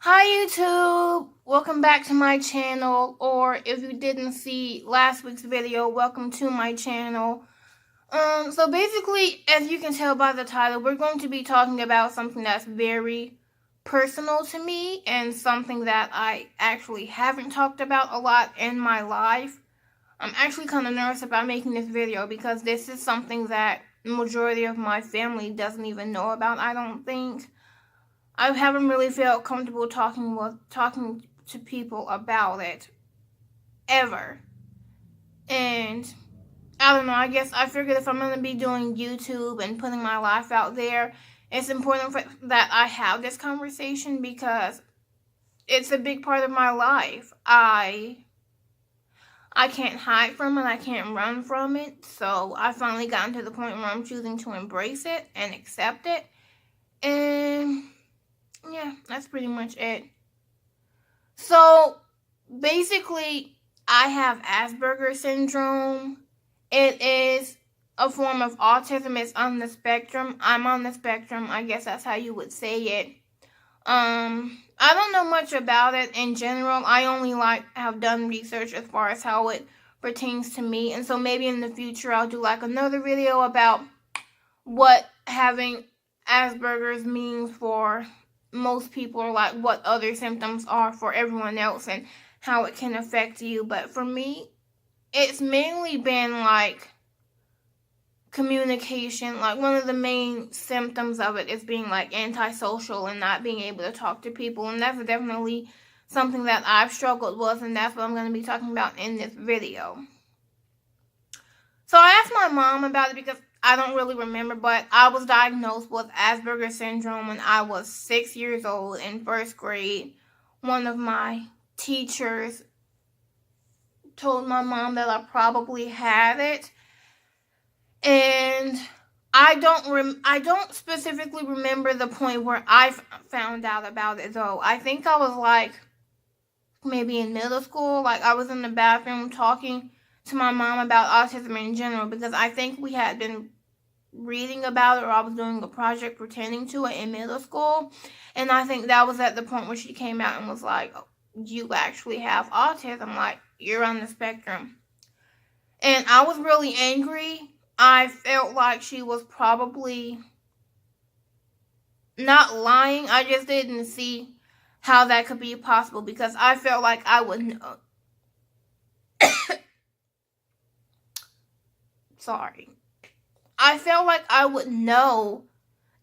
Hi YouTube! Welcome back to my channel, or if you didn't see last week's video, welcome to my channel. So basically, as you can tell by the title, we're going to be talking about something that's very personal to me and something that I actually haven't talked about a lot in my life. I'm actually kind of nervous about making this video because this is something that the majority of my family doesn't even know about, I don't think. I haven't really felt comfortable talking to people about it ever. And I don't know, I guess I figured if I'm going to be doing YouTube and putting my life out there, it's important that I have this conversation because it's a big part of my life. I can't hide from it, I can't run from it. So I finally gotten to the point where I'm choosing to embrace it and accept it. And yeah, that's pretty much it. So basically, I have Asperger syndrome. It is a form of autism. It's on the spectrum. I'm on the spectrum. I guess that's how you would say it. I don't know much about it in general. I only have done research as far as how it pertains to me, and so maybe in the future I'll do another video about what having Asperger's means for most people, or what other symptoms are for everyone else and how it can affect you. But for me, it's mainly been communication. One of the main symptoms of it is being antisocial and not being able to talk to people, and that's definitely something that I've struggled with, and that's what I'm going to be talking about in this video. So I asked my mom about it because I don't really remember, but I was diagnosed with Asperger syndrome when I was 6 years old in first grade. One of my teachers told my mom that I probably had it, and I don't specifically remember the point where I found out about it, though. I think I was maybe in middle school. I was in the bathroom talking to my mom about autism in general because I think we had been reading about it, or I was doing a project pertaining to it in middle school, and I think that was at the point where she came out and was like, oh, you actually have autism, you're on the spectrum. And I was really angry. I felt like she was probably not lying. I just didn't see how that could be possible because I felt like I would know. Sorry. I felt like I would know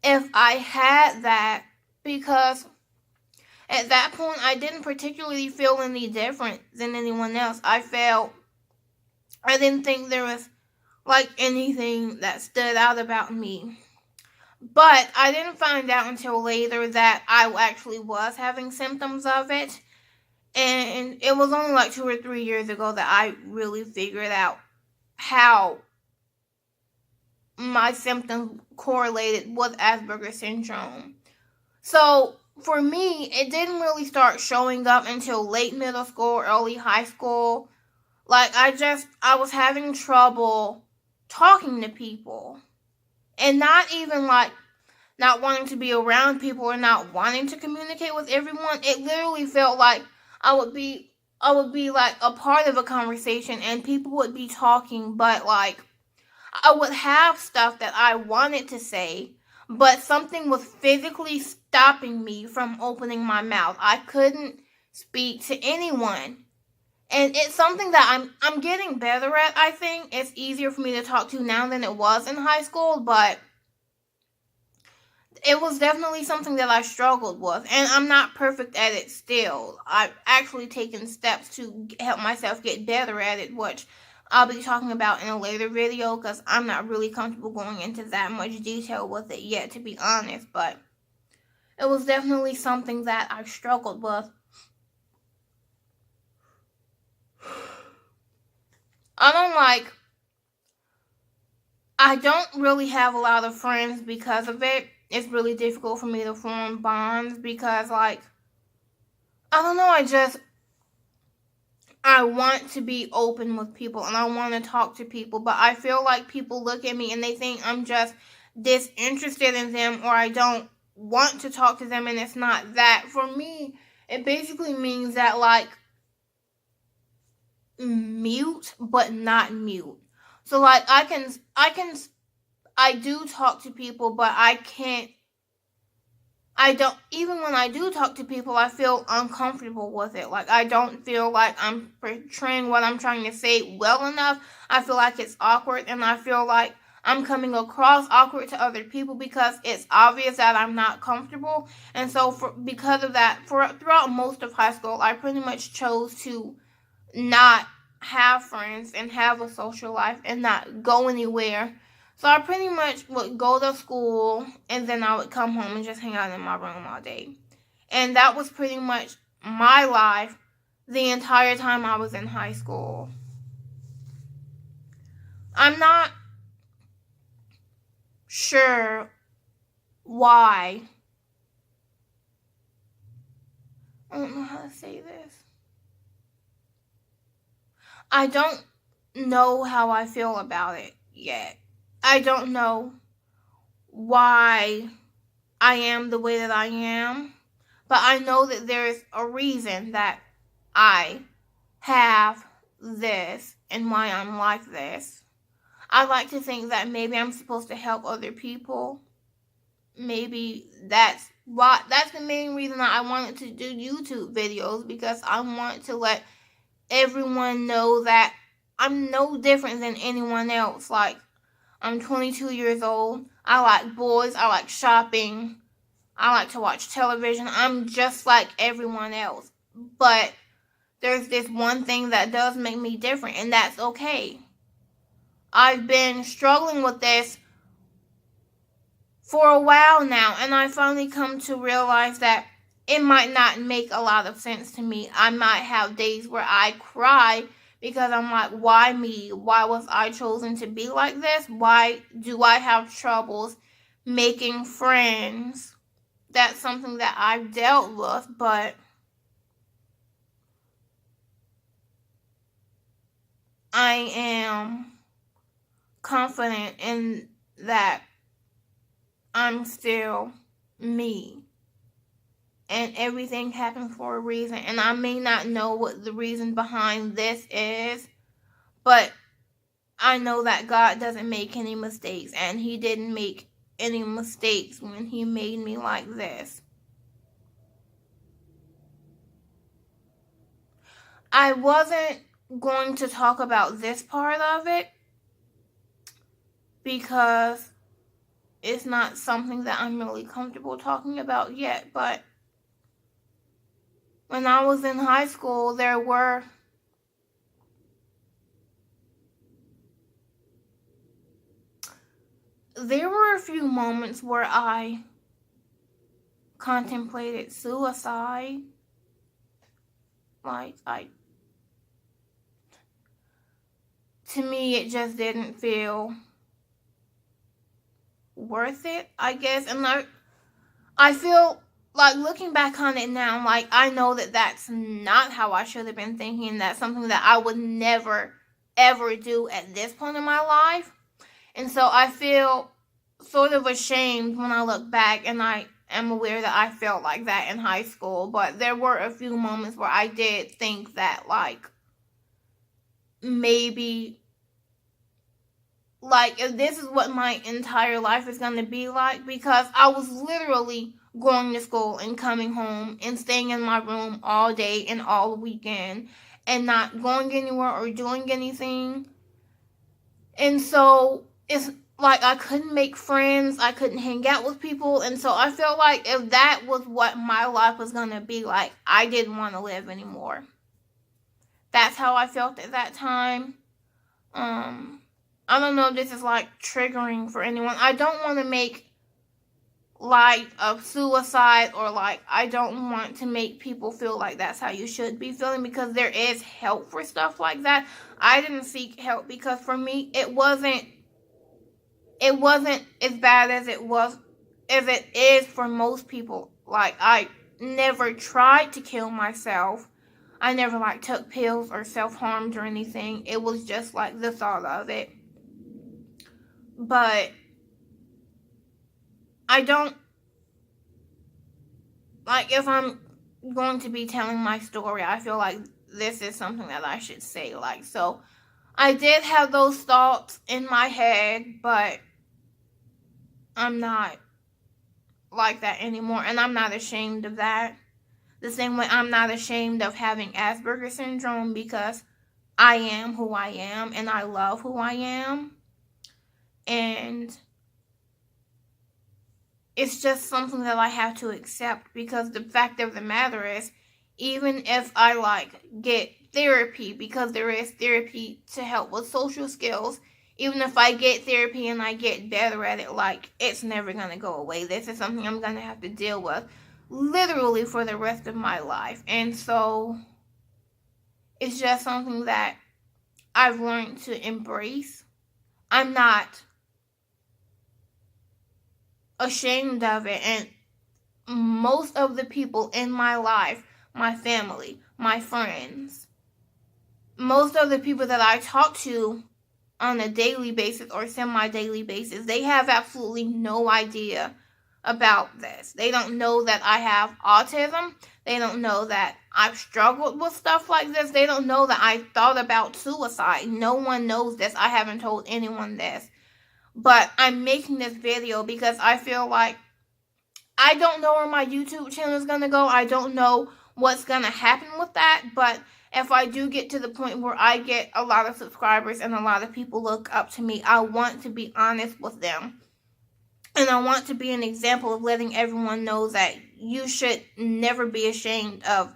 if I had that because at that point I didn't particularly feel any different than anyone else. I didn't think there was anything that stood out about me. But I didn't find out until later that I actually was having symptoms of it. And it was only 2 or 3 years ago that I really figured out how my symptoms correlated with Asperger syndrome. So for me, it didn't really start showing up until late middle school, early high school. I was having trouble talking to people. And not even not wanting to be around people or not wanting to communicate with everyone. It literally felt like I would be a part of a conversation and people would be talking, but I would have stuff that I wanted to say, but something was physically stopping me from opening my mouth. I couldn't speak to anyone. And it's something that I'm getting better at, I think. It's easier for me to talk to now than it was in high school, but it was definitely something that I struggled with, and I'm not perfect at it still. I've actually taken steps to help myself get better at it, which I'll be talking about in a later video because I'm not really comfortable going into that much detail with it yet, to be honest, but it was definitely something that I struggled with. I don't really have a lot of friends because of it. It's really difficult for me to form bonds because, I don't know, I want to be open with people and I want to talk to people, but I feel like people look at me and they think I'm just disinterested in them, or I don't want to talk to them and it's not that. For me, it basically means that, like, mute, but not mute. So, like, I do talk to people, but I don't, even when I do talk to people, I feel uncomfortable with it. Like, I don't feel like I'm portraying what I'm trying to say well enough. I feel like it's awkward, and I feel like I'm coming across awkward to other people because it's obvious that I'm not comfortable. And so, because of that, throughout most of high school, I pretty much chose to not have friends and have a social life and not go anywhere. So I pretty much would go to school and then I would come home and just hang out in my room all day. And that was pretty much my life the entire time I was in high school. I'm not sure why. I don't know how to say this. I don't know how I feel about it yet. I don't know why I am the way that I am, but I know that there's a reason that I have this and why I'm like this. I like to think that maybe I'm supposed to help other people. Maybe that's the main reason that I wanted to do YouTube videos, because I want to let everyone know that I'm no different than anyone else. Like, I'm 22 years old. I like boys. I like shopping. I like to watch television. I'm just like everyone else. But there's this one thing that does make me different, and that's okay. I've been struggling with this for a while now, and I finally come to realize that it might not make a lot of sense to me. I might have days where I cry because I'm like, why me? Why was I chosen to be like this? Why do I have troubles making friends? That's something that I've dealt with, but I am confident in that I'm still me. And everything happens for a reason. And I may not know what the reason behind this is, but I know that God doesn't make any mistakes. And He didn't make any mistakes when He made me like this. I wasn't going to talk about this part of it because it's not something that I'm really comfortable talking about yet, but when I was in high school, there were a few moments where I contemplated suicide. Like, to me, it just didn't feel worth it, I guess. And I feel like, looking back on it now, like, I know that that's not how I should have been thinking. That's something that I would never, ever do at this point in my life. And so I feel sort of ashamed when I look back, and I am aware that I felt like that in high school. But there were a few moments where I did think that, like, maybe, like, if this is what my entire life is going to be like, because I was literally going to school and coming home and staying in my room all day and all weekend and not going anywhere or doing anything. And so it's like I couldn't make friends, I couldn't hang out with people, and so I felt like if that was what my life was going to be like, I didn't want to live anymore. That's how I felt at that time. I don't know if this is, like, triggering for anyone. I don't want to make light of suicide, or, like, I don't want to make people feel like that's how you should be feeling, because there is help for stuff like that. I didn't seek help because for me it wasn't as bad as it is for most people. Like, I never tried to kill myself. I never, like, took pills or self-harmed or anything. It was just, like, the thought of it. But I don't like, if I'm going to be telling my story, I feel like this is something that I should say. Like, so I did have those thoughts in my head, but I'm not like that anymore, and I'm not ashamed of that. The same way I'm not ashamed of having Asperger syndrome, because I am who I am and I love who I am. And it's just something that I have to accept, because the fact of the matter is, even if I like get therapy, because there is therapy to help with social skills, even if I get therapy and I get better at it, like, it's never going to go away. This is something I'm going to have to deal with literally for the rest of my life. And so it's just something that I've learned to embrace. I'm not ashamed of it. And most of the people in my life, my family, my friends, most of the people that I talk to on a daily basis or semi-daily basis, they have absolutely no idea about this. They don't know that I have autism. They don't know that I've struggled with stuff like this. They don't know that I thought about suicide. No one knows this. I haven't told anyone this. But I'm making this video because I feel like I don't know where my YouTube channel is going to go. I don't know what's going to happen with that. But if I do get to the point where I get a lot of subscribers and a lot of people look up to me, I want to be honest with them. And I want to be an example of letting everyone know that you should never be ashamed of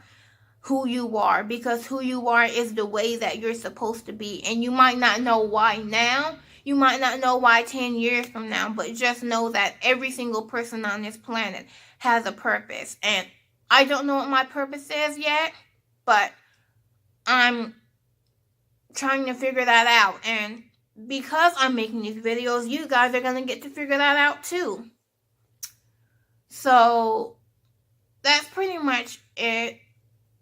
who you are, because who you are is the way that you're supposed to be. And you might not know why now. You might not know why 10 years from now, but just know that every single person on this planet has a purpose. And I don't know what my purpose is yet, but I'm trying to figure that out. And because I'm making these videos, you guys are going to get to figure that out too. So that's pretty much it.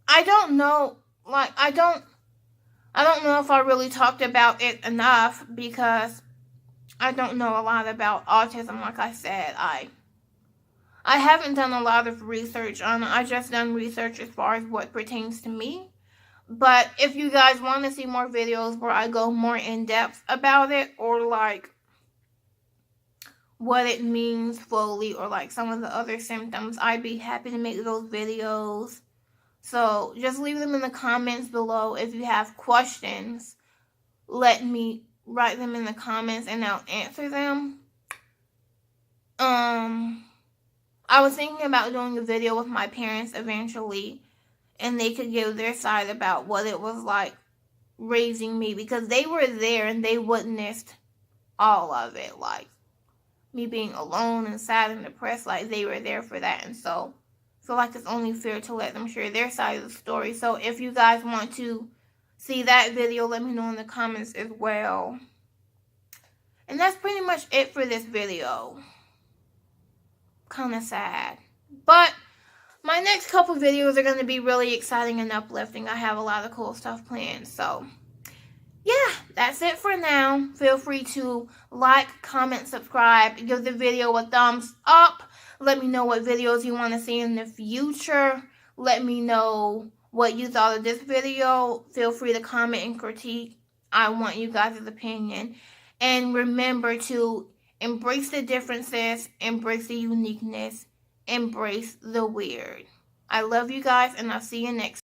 I don't know, like, I don't know if I really talked about it enough, because I don't know a lot about autism. Like I said, I haven't done a lot of research on it. I just done research as far as what pertains to me. But if you guys want to see more videos where I go more in depth about it, or like what it means fully, or like some of the other symptoms, I'd be happy to make those videos. So just leave them in the comments below. If you have questions, let me write them in the comments and I'll answer them. I was thinking about doing a video with my parents eventually, and they could give their side about what it was like raising me, because they were there and they witnessed all of it, like me being alone and sad and depressed. Like, they were there for that. And so I feel like it's only fair to let them share their side of the story. So if you guys want to see that video, let me know in the comments as well. And that's pretty much it for this video. Kind of sad, but my next couple videos are going to be really exciting and uplifting. I have a lot of cool stuff planned. So yeah, that's it for now. Feel free to like, comment, subscribe, give the video a thumbs up. Let me know what videos you want to see in the future. Let me know what you thought of this video. Feel free to comment and critique. I want you guys' opinion. And remember to embrace the differences, embrace the uniqueness, embrace the weird. I love you guys, and I'll see you next time.